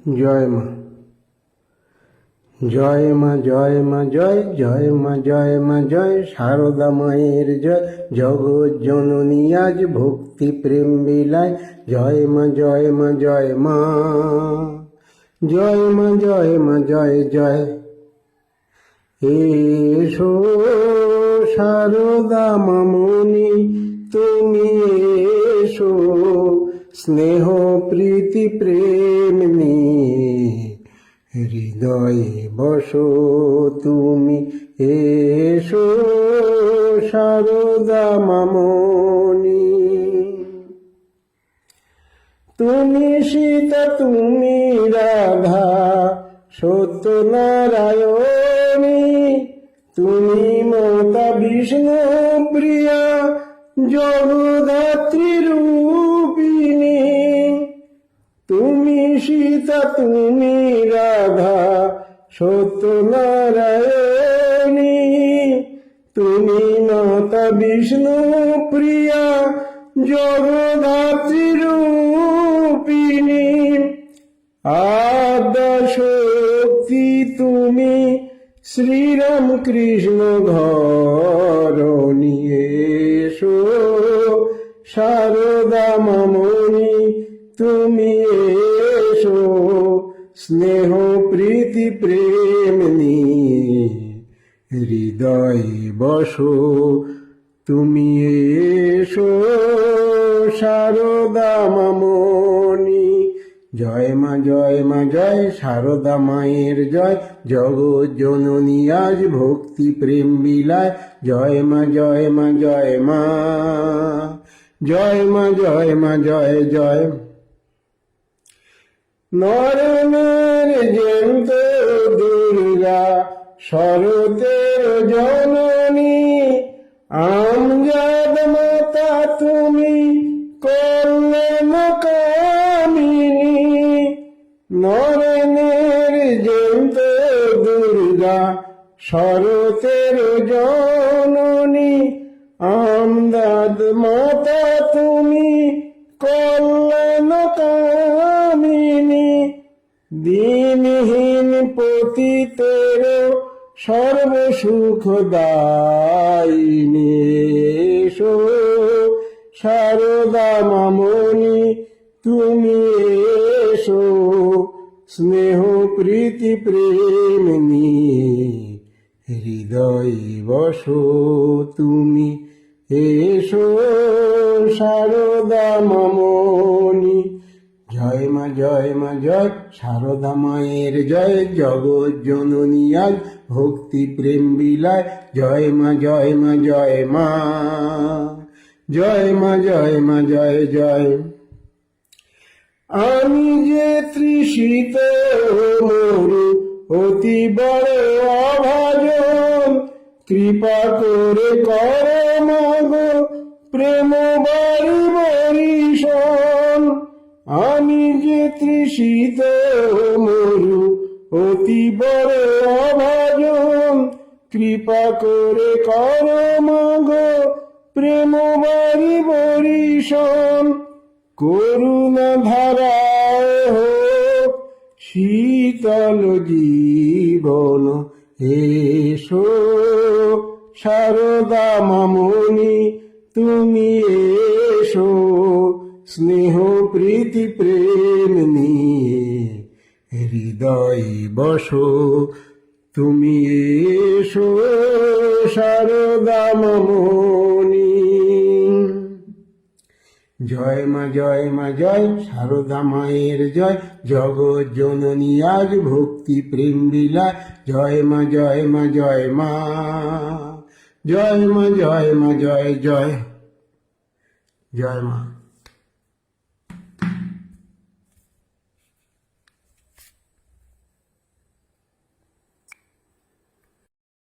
জয় মা। জয় মা জয় মা জয়, জয় মা জয় মা জয়, সারদা মায়ের জয়, জগৎ জননী আজ ভক্তি প্রেম বিলায়। জয় মা জয় মা জয় মা, জয় মা জয় মা জয় জয়। এসো সারদা মামনি তুমি এসো, স্নেহ প্রীতি প্রেম নিয়ে হৃদয়ে বসো তুমি। এসো সারদা মামনি, তুমি সীতা তুমি রাধা সত্যনারায়ণী, তুমি মাতা বিষ্ণু প্রিয়া জগদ্ধাত্রী রূপিণী। তুমি সীতা তুমি রাধা সত্যনারায়ণী, তুমি মাতা বিষ্ণু প্রিয়া জগদ্ধাত্রী রূপিণী। আদ্যা শক্তি তুমি শ্রীরাম কৃষ্ণ ঘরণী। এসো সারদা মামনি তুমি এসো, স্নেহ প্রীতি প্রেম নিয়ে হৃদয়ে বসো তুমি। এসো সারদা মামনি। জয় মা জয় মা জয়, সারদা মায়ের জয়, জগৎ জননী আজ ভক্তি প্রেম বিলায়। জয় মা জয় মা জয় মা, জয় মা জয় মা জয় জয়। নরেনের জয়ন্ত দুর্গা শরতের জননী, আমজাদ মাতা তুমি কল্যাণ কামিনী। নরেনের জয়ন্ত দুর্গা শরতের জননী, আমজাদ মাতা তুমি কল্যাণ কামিনী। দীনহীন পতিতের সর্বসুখদায়িনী। এসো সারদা মামনি তুমি এসো, স্নেহ প্রীতি প্রেম নিয়ে হৃদয়ে বসো তুমি। এসো সারদা মামনি। জয় মা জয় মা জয়, সারদা মায়ের জয়, জগৎ জননী আজ ভক্তি প্রেম বিলায়। জয় মা জয় মা জয় মা, জয় মা জয় মা জয় জয়। আমি যে তৃষিত মরু অতি বড় অভাজন, কৃপা করে কর মাগো প্রেম বাড়ি বরিশন। আমি যে তৃষিত মরু অতি বড় অভাজন, কৃপা করে কর মাগো প্রেম বাড়ি বরিশন। করুণা ধারায় হোক শীতল জীবন। এসো সারদা মামনি তুমি এসো, স্নেহ প্রীতি প্রেম নিয়ে হৃদয়ে বসো তুমি। এসো সারদা মামনি। জয় মা জয় মা জয়, সারদা মায়ের জয়, জগৎ জননী আজ ভক্তি প্রেম বিলায়। জয় মা জয় মা জয় মা, জয় মা জয় মা জয় জয়, জয় মা।